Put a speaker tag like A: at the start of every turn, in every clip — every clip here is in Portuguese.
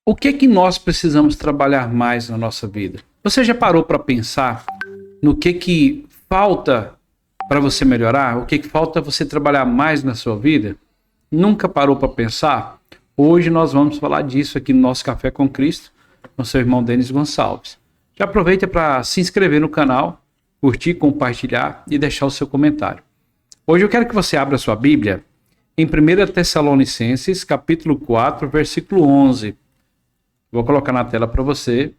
A: O que que nós precisamos trabalhar mais na nossa vida? Você já parou para pensar no que falta para você melhorar? O que falta você trabalhar mais na sua vida? Nunca parou para pensar? Hoje nós vamos falar disso aqui no nosso Café com Cristo, com seu irmão Denis Gonçalves. Já aproveita para se inscrever no canal, curtir, compartilhar e deixar o seu comentário. Hoje eu quero que você abra a sua Bíblia em 1 Tessalonicenses, capítulo 4, versículo 11. Vou colocar na tela para você,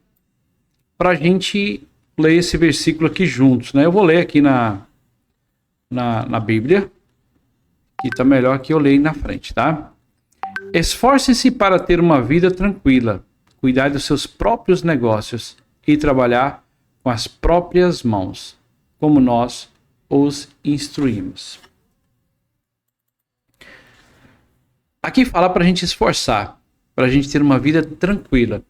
A: para a gente ler esse versículo aqui juntos, né? Eu vou ler aqui na Bíblia, que está melhor que eu leio na frente, tá? Esforce-se para ter uma vida tranquila, cuidar dos seus próprios negócios e trabalhar com as próprias mãos, como nós os instruímos. Aqui fala para a gente esforçar, para a gente ter uma vida tranquila.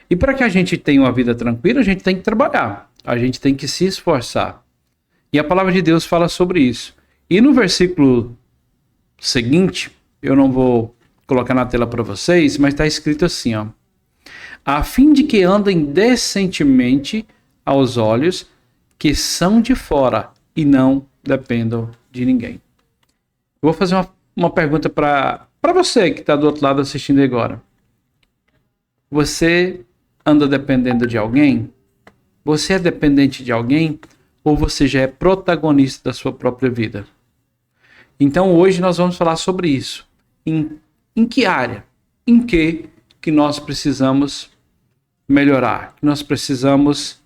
A: E para que a gente tenha uma vida tranquila, a gente tem que trabalhar, a gente tem que se esforçar. E a palavra de Deus fala sobre isso. E no versículo seguinte, eu não vou colocar na tela para vocês, mas está escrito assim, ó: a fim de que andem decentemente aos olhos que são de fora e não dependam de ninguém. Eu vou fazer uma pergunta para você que está do outro lado assistindo agora. Você anda dependendo de alguém? Você é dependente de alguém? Ou você já é protagonista da sua própria vida? Então hoje nós vamos falar sobre isso. Em que área? Em que nós precisamos melhorar? Que nós precisamos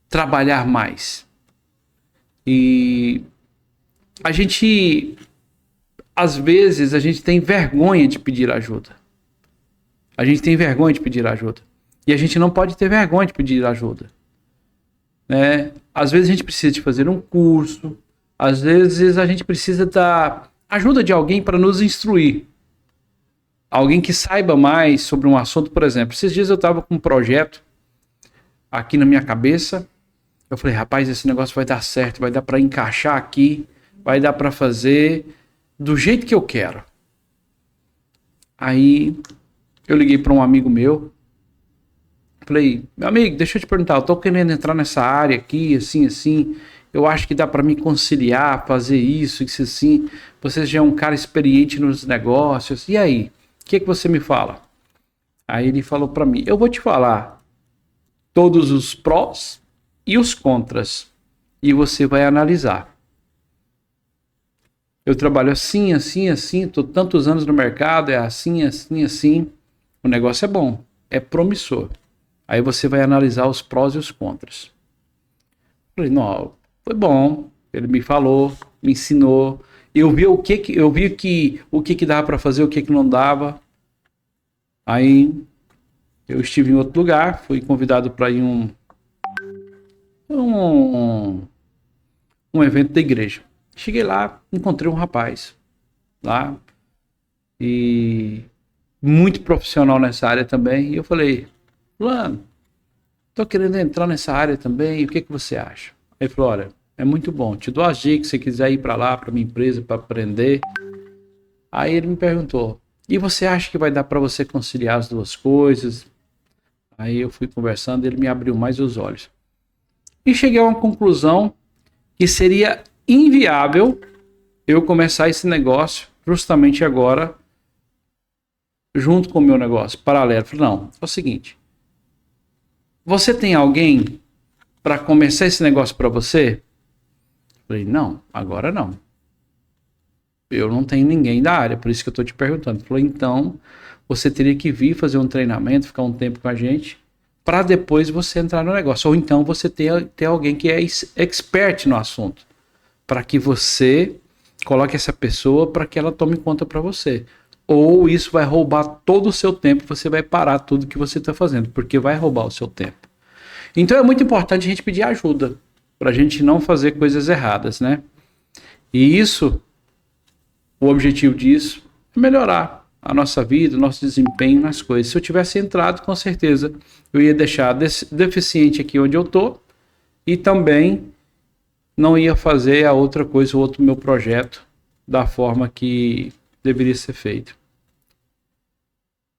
A: trabalhar mais? E a gente, às vezes, a gente tem vergonha de pedir ajuda. A gente tem vergonha de pedir ajuda. E a gente não pode ter vergonha de pedir ajuda. Né? Às vezes a gente precisa de fazer um curso. Às vezes a gente precisa da ajuda de alguém para nos instruir. Alguém que saiba mais sobre um assunto, por exemplo. Esses dias eu estava com um projeto aqui na minha cabeça. Eu falei, rapaz, esse negócio vai dar certo. Vai dar para encaixar aqui. Vai dar para fazer do jeito que eu quero. Aí eu liguei para um amigo meu. Falei, meu amigo, deixa eu te perguntar, eu tô querendo entrar nessa área aqui, assim. Eu acho que dá para me conciliar, fazer isso assim. Você já é um cara experiente nos negócios. E aí? O que você me fala? Aí ele falou para mim, eu vou te falar todos os prós e os contras. E você vai analisar. Eu trabalho assim, tô tantos anos no mercado, é assim. O negócio é bom, é promissor. Aí você vai analisar os prós e os contras. Falei, não, foi bom. Ele me falou, me ensinou. Eu vi o que dava para fazer, o que não dava. Aí eu estive em outro lugar, fui convidado para ir um evento da igreja. Cheguei lá, encontrei um rapaz lá e muito profissional nessa área também. E eu falei, Fulano, tô querendo entrar nessa área também, o que você acha? Ele falou, olha, é muito bom, te dou as dicas, se você quiser ir para lá, para minha empresa, para aprender. Aí ele me perguntou, e você acha que vai dar para você conciliar as duas coisas? Aí eu fui conversando, ele me abriu mais os olhos. E cheguei a uma conclusão que seria inviável eu começar esse negócio justamente agora, junto com o meu negócio, paralelo. Eu falei, não, é o seguinte, você tem alguém para começar esse negócio para você? Eu falei, não, agora não. Eu não tenho ninguém da área, por isso que eu estou te perguntando. Ele falou, então, você teria que vir fazer um treinamento, ficar um tempo com a gente, para depois você entrar no negócio. Ou então você ter alguém que é expert no assunto, para que você coloque essa pessoa para que ela tome conta para você. Ou isso vai roubar todo o seu tempo, você vai parar tudo que você está fazendo, porque vai roubar o seu tempo. Então é muito importante a gente pedir ajuda, para a gente não fazer coisas erradas, né? E isso, o objetivo disso é melhorar a nossa vida, o nosso desempenho nas coisas. Se eu tivesse entrado, com certeza, eu ia deixar deficiente aqui onde eu estou e também não ia fazer a outra coisa, o outro meu projeto, da forma que deveria ser feito.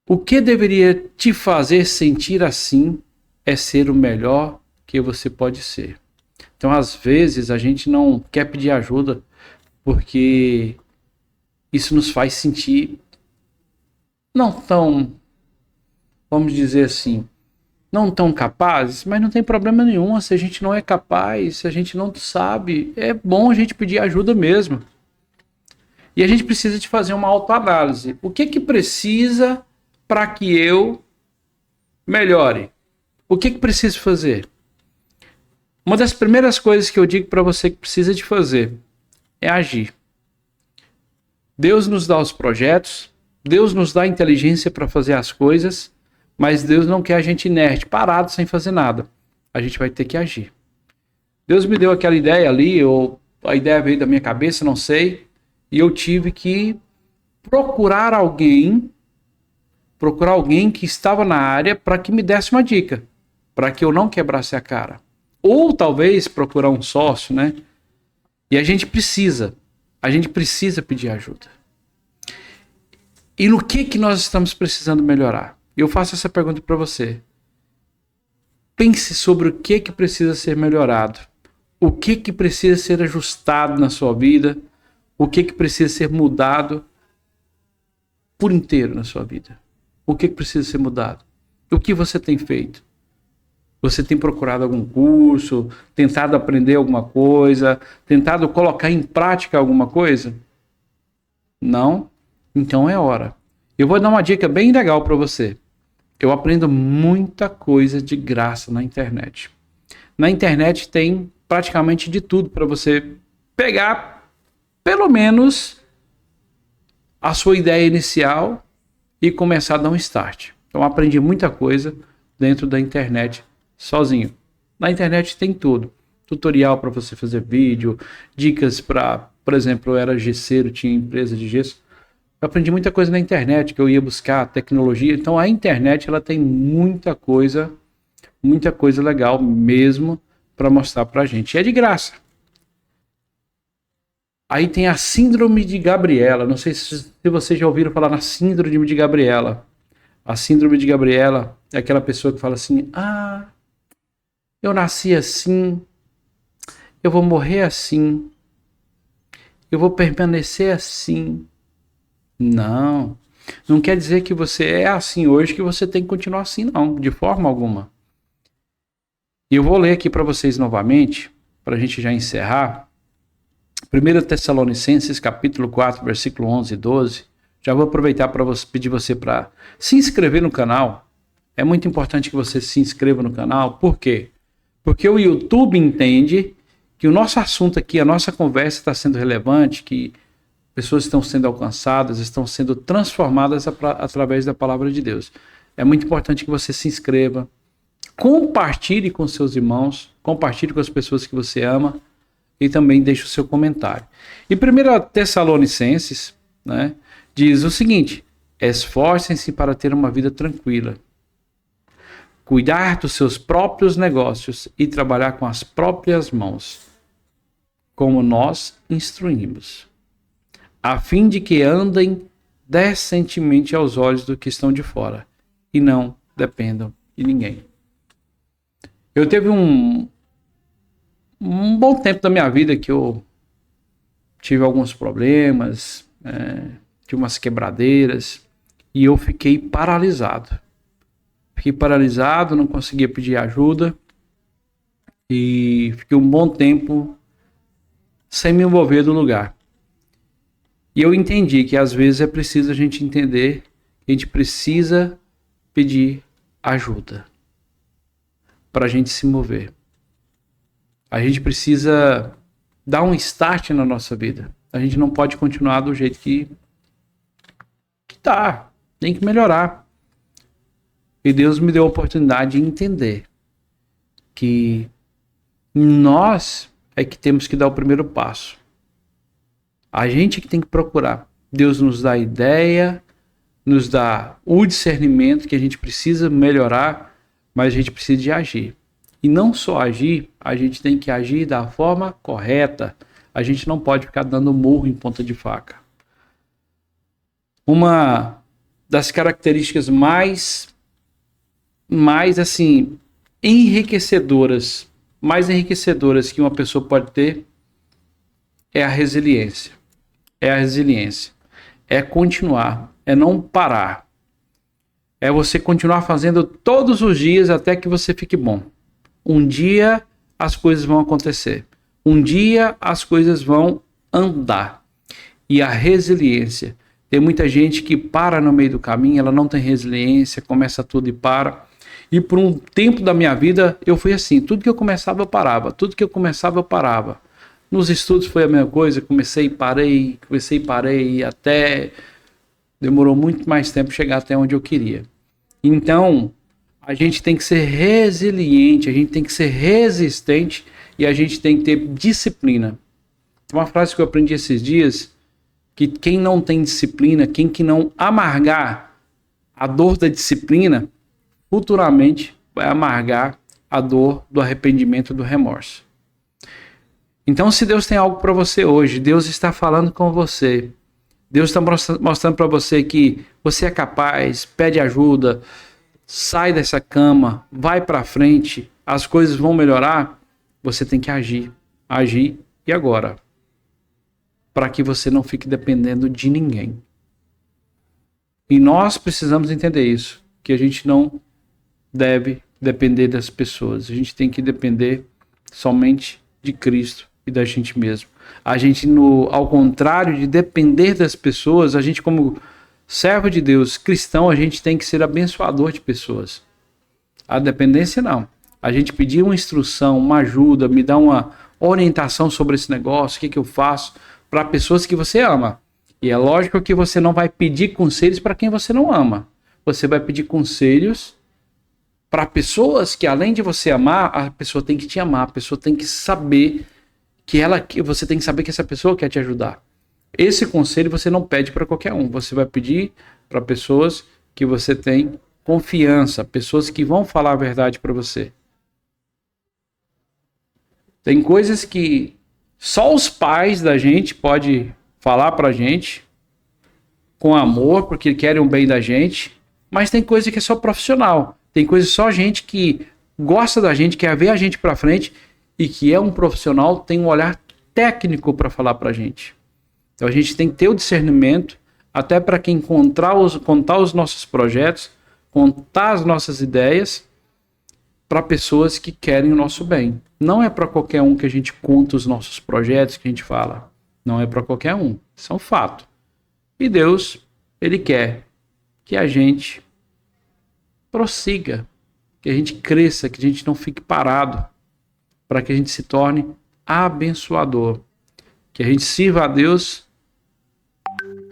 A: O que deveria te fazer sentir assim é ser o melhor que você pode ser. Então, às vezes, a gente não quer pedir ajuda porque isso nos faz sentir não tão, vamos dizer assim, não tão capazes, mas não tem problema nenhum. Se a gente não é capaz, se a gente não sabe, é bom a gente pedir ajuda mesmo. E a gente precisa de fazer uma autoanálise. O que precisa para que eu melhore? O que preciso fazer? Uma das primeiras coisas que eu digo para você que precisa de fazer é agir. Deus nos dá os projetos, Deus nos dá a inteligência para fazer as coisas, mas Deus não quer a gente inerte, parado, sem fazer nada. A gente vai ter que agir. Deus me deu aquela ideia ali, ou a ideia veio da minha cabeça, não sei, e eu tive que procurar alguém que estava na área para que me desse uma dica, para que eu não quebrasse a cara. Ou talvez procurar um sócio, né? E a gente precisa pedir ajuda. E no que nós estamos precisando melhorar? Eu faço essa pergunta para você. Pense sobre o que precisa ser melhorado. O que precisa ser ajustado na sua vida. O que precisa ser mudado por inteiro na sua vida. O que precisa ser mudado? O que você tem feito? Você tem procurado algum curso, tentado aprender alguma coisa, tentado colocar em prática alguma coisa? Não? Então é hora. Eu vou dar uma dica bem legal para você. Eu aprendo muita coisa de graça na internet. Na internet tem praticamente de tudo para você pegar, pelo menos, a sua ideia inicial e começar a dar um start. Então aprendi muita coisa dentro da internet sozinho. Na internet tem tudo. Tutorial para você fazer vídeo, dicas para, por exemplo, eu era gesseiro, tinha empresa de gesso. Eu aprendi muita coisa na internet, que eu ia buscar tecnologia. Então a internet ela tem muita coisa legal mesmo para mostrar para a gente. E é de graça. Aí tem a síndrome de Gabriela. Não sei se vocês já ouviram falar na síndrome de Gabriela. A síndrome de Gabriela é aquela pessoa que fala assim: ah, eu nasci assim, eu vou morrer assim, eu vou permanecer assim. Não quer dizer que você é assim hoje, que você tem que continuar assim, não, de forma alguma. E eu vou ler aqui para vocês novamente, para a gente já encerrar. 1 Tessalonicenses, capítulo 4, versículo 11 e 12. Já vou aproveitar para pedir você para se inscrever no canal. É muito importante que você se inscreva no canal. Por quê? Porque o YouTube entende que o nosso assunto aqui, a nossa conversa está sendo relevante, que pessoas estão sendo alcançadas, estão sendo transformadas através da palavra de Deus. É muito importante que você se inscreva, compartilhe com seus irmãos, compartilhe com as pessoas que você ama e também deixe o seu comentário. E 1 Tessalonicenses, né, diz o seguinte: esforcem-se para ter uma vida tranquila, cuidar dos seus próprios negócios e trabalhar com as próprias mãos, como nós instruímos, a fim de que andem decentemente aos olhos do que estão de fora e não dependam de ninguém. Eu teve um bom tempo da minha vida que eu tive alguns problemas, tive umas quebradeiras e eu fiquei paralisado. Não conseguia pedir ajuda e fiquei um bom tempo sem me envolver do lugar. E eu entendi que às vezes é preciso a gente entender que a gente precisa pedir ajuda para a gente se mover. A gente precisa dar um start na nossa vida. A gente não pode continuar do jeito que tá. Tem que melhorar. E Deus me deu a oportunidade de entender que nós é que temos que dar o primeiro passo. A gente que tem que procurar. Deus nos dá a ideia, nos dá o discernimento que a gente precisa melhorar, mas a gente precisa de agir. E não só agir, a gente tem que agir da forma correta. A gente não pode ficar dando murro em ponta de faca. Uma das características mais assim, enriquecedoras que uma pessoa pode ter é a resiliência. É a resiliência. É continuar, é não parar. É você continuar fazendo todos os dias até que você fique bom. Um dia as coisas vão acontecer. Um dia as coisas vão andar. E a resiliência. Tem muita gente que para no meio do caminho, ela não tem resiliência, começa tudo e para. E por um tempo da minha vida, eu fui assim. Tudo que eu começava, eu parava. Tudo que eu começava, eu parava. Nos estudos foi a mesma coisa. Comecei e parei, até demorou muito mais tempo chegar até onde eu queria. Então, a gente tem que ser resiliente, a gente tem que ser resistente e a gente tem que ter disciplina. Uma frase que eu aprendi esses dias, que quem não tem disciplina, quem que não amargar a dor da disciplina, futuramente vai amargar a dor do arrependimento e do remorso. Então, se Deus tem algo para você hoje, Deus está falando com você, Deus está mostrando para você que você é capaz, pede ajuda, sai dessa cama, vai para frente, as coisas vão melhorar, você tem que agir e agora, para que você não fique dependendo de ninguém. E nós precisamos entender isso, que a gente não deve depender das pessoas, a gente tem que depender somente de Cristo e da gente mesmo. A gente, ao contrário de depender das pessoas, a gente como servo de Deus, cristão, a gente tem que ser abençoador de pessoas. A dependência não. A gente pedir uma instrução, uma ajuda, me dá uma orientação sobre esse negócio, o que eu faço, para pessoas que você ama. E é lógico que você não vai pedir conselhos para quem você não ama. Você vai pedir conselhos para pessoas que, além de você amar, a pessoa tem que te amar, a pessoa tem que saber você tem que saber que essa pessoa quer te ajudar. Esse conselho você não pede para qualquer um, você vai pedir para pessoas que você tem confiança, pessoas que vão falar a verdade para você. Tem coisas que só os pais da gente podem falar para a gente com amor, porque querem o bem da gente, mas tem coisa que é só profissional, tem coisa só gente que gosta da gente, quer ver a gente para frente e que é um profissional, tem um olhar técnico para falar para a gente. Então a gente tem que ter o discernimento até para quem contar os nossos projetos, contar as nossas ideias para pessoas que querem o nosso bem. Não é para qualquer um que a gente conta os nossos projetos, que a gente fala. Não é para qualquer um. Isso é um fato. E Deus, Ele quer que a gente prossiga, que a gente cresça, que a gente não fique parado, para que a gente se torne abençoador. Que a gente sirva a Deus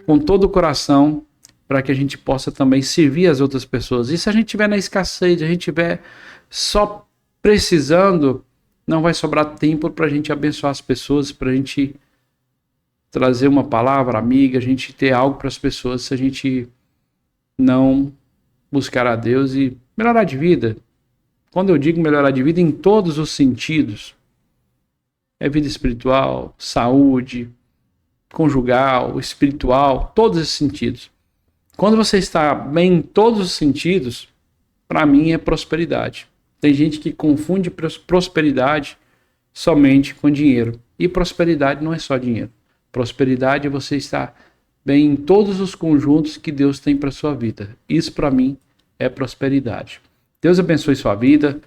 A: com todo o coração, para que a gente possa também servir as outras pessoas. E se a gente estiver na escassez, se a gente estiver só precisando, não vai sobrar tempo para a gente abençoar as pessoas, para a gente trazer uma palavra amiga, a gente ter algo para as pessoas, se a gente não buscar a Deus e melhorar de vida. Quando eu digo melhorar de vida, em todos os sentidos, é vida espiritual, saúde, conjugal, espiritual, todos esses sentidos. Quando você está bem em todos os sentidos, para mim é prosperidade. Tem gente que confunde prosperidade somente com dinheiro. E prosperidade não é só dinheiro. Prosperidade é você estar bem em todos os conjuntos que Deus tem para sua vida. Isso para mim é prosperidade. Deus abençoe sua vida.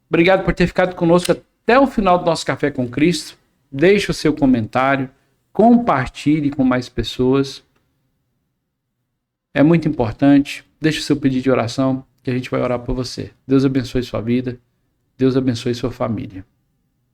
A: Obrigado por ter ficado conosco até o final do nosso Café com Cristo. Deixe o seu comentário, compartilhe com mais pessoas. É muito importante. Deixe o seu pedido de oração, que a gente vai orar por você. Deus abençoe sua vida. Deus abençoe sua família.